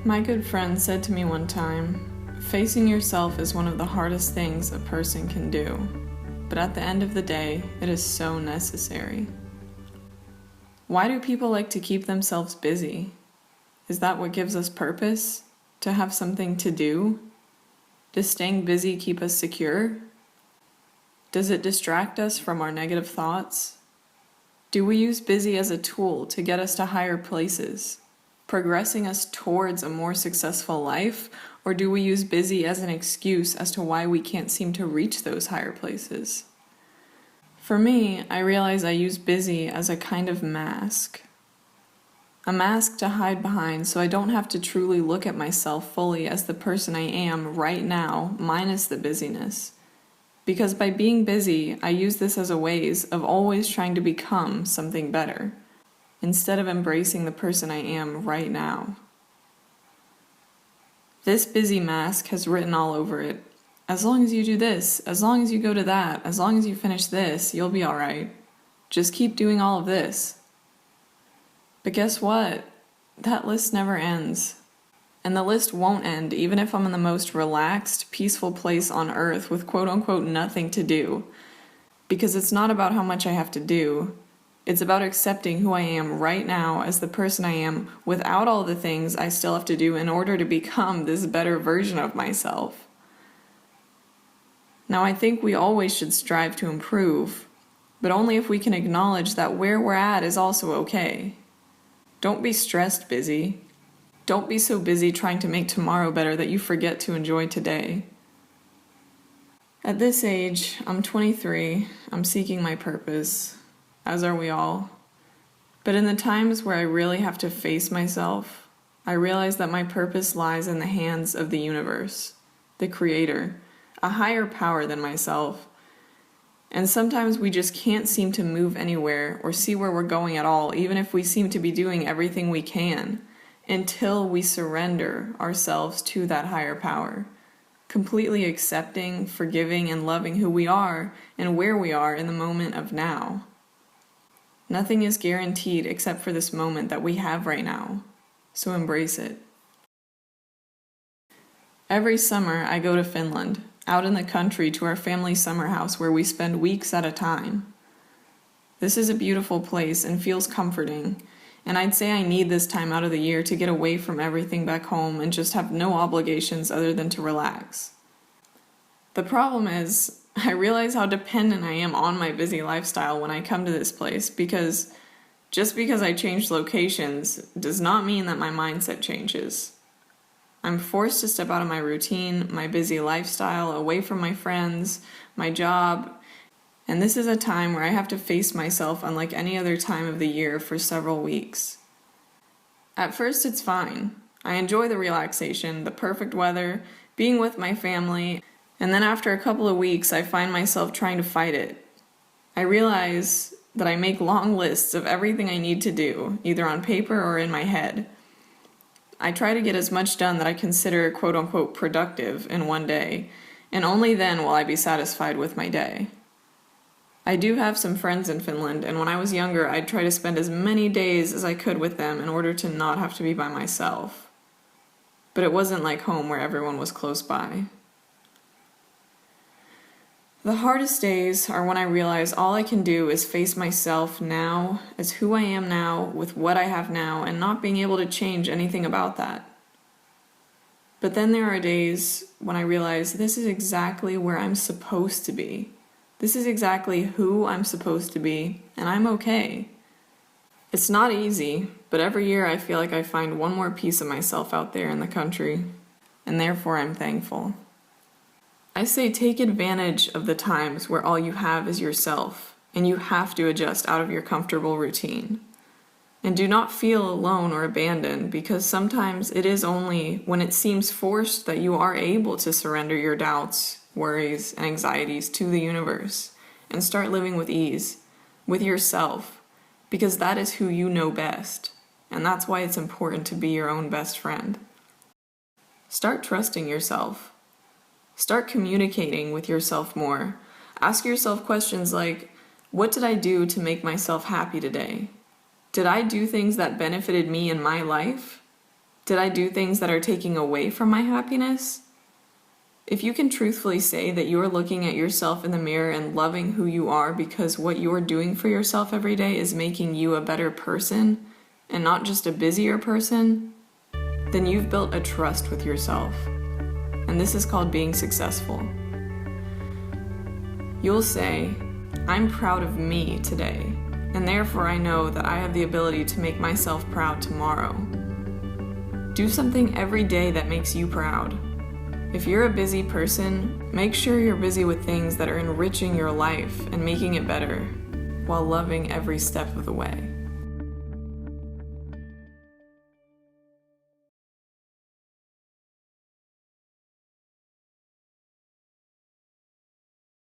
My good friend said to me one time, facing yourself is one of the hardest things a person can do, but at the end of the day, it is so necessary. Why do people like to keep themselves busy? Is that what gives us purpose? To have something to do? Does staying busy keep us secure? Does it distract us from our negative thoughts? Do we use busy as a tool to get us to higher places, progressing us towards a more successful life, or do we use busy as an excuse as to why we can't seem to reach those higher places? For me, I realize I use busy as a kind of mask. A mask to hide behind so I don't have to truly look at myself fully as the person I am right now, minus the busyness. Because by being busy, I use this as a ways of always trying to become something better, instead of embracing the person I am right now. This busy mask has written all over it. As long as you do this, as long as you go to that, as long as you finish this, you'll be alright. Just keep doing all of this. But guess what? That list never ends. And the list won't end even if I'm in the most relaxed, peaceful place on earth with quote-unquote nothing to do. Because it's not about how much I have to do. It's about accepting who I am right now as the person I am without all the things I still have to do in order to become this better version of myself. Now, I think we always should strive to improve, but only if we can acknowledge that where we're at is also okay. Don't be stressed busy. Don't be so busy trying to make tomorrow better that you forget to enjoy today. At this age, I'm 23, I'm seeking my purpose, as are we all. But in the times where I really have to face myself, I realize that my purpose lies in the hands of the universe, the Creator, a higher power than myself. And sometimes we just can't seem to move anywhere or see where we're going at all, even if we seem to be doing everything we can, until we surrender ourselves to that higher power, completely accepting, forgiving, and loving who we are and where we are in the moment of now. Nothing is guaranteed except for this moment that we have right now, so embrace it. Every summer I go to Finland, out in the country to our family summer house where we spend weeks at a time. This is a beautiful place and feels comforting, and I'd say I need this time out of the year to get away from everything back home and just have no obligations other than to relax. The problem is, I realize how dependent I am on my busy lifestyle when I come to this place because just because I change locations does not mean that my mindset changes. I'm forced to step out of my routine, my busy lifestyle, away from my friends, my job, and this is a time where I have to face myself unlike any other time of the year for several weeks. At first it's fine. I enjoy the relaxation, the perfect weather, being with my family, and then after a couple of weeks I find myself trying to fight it. I realize that I make long lists of everything I need to do, either on paper or in my head. I try to get as much done that I consider quote-unquote productive in one day, and only then will I be satisfied with my day. I do have some friends in Finland, and when I was younger, I'd try to spend as many days as I could with them in order to not have to be by myself. But it wasn't like home where everyone was close by. The hardest days are when I realize all I can do is face myself now as who I am now with what I have now and not being able to change anything about that. But then there are days when I realize this is exactly where I'm supposed to be. This is exactly who I'm supposed to be, and I'm okay. It's not easy, but every year I feel like I find one more piece of myself out there in the country, and therefore I'm thankful. I say take advantage of the times where all you have is yourself, and you have to adjust out of your comfortable routine. And do not feel alone or abandoned, because sometimes it is only when it seems forced that you are able to surrender your doubts, worries, and anxieties to the universe, and start living with ease, with yourself, because that is who you know best, and that's why it's important to be your own best friend. Start trusting yourself. Start communicating with yourself more. Ask yourself questions like, what did I do to make myself happy today? Did I do things that benefited me in my life? Did I do things that are taking away from my happiness? If you can truthfully say that you are looking at yourself in the mirror and loving who you are because what you are doing for yourself every day is making you a better person and not just a busier person, then you've built a trust with yourself. And this is called being successful. You'll say, I'm proud of me today, and therefore I know that I have the ability to make myself proud tomorrow. Do something every day that makes you proud. If you're a busy person, make sure you're busy with things that are enriching your life and making it better, while loving every step of the way.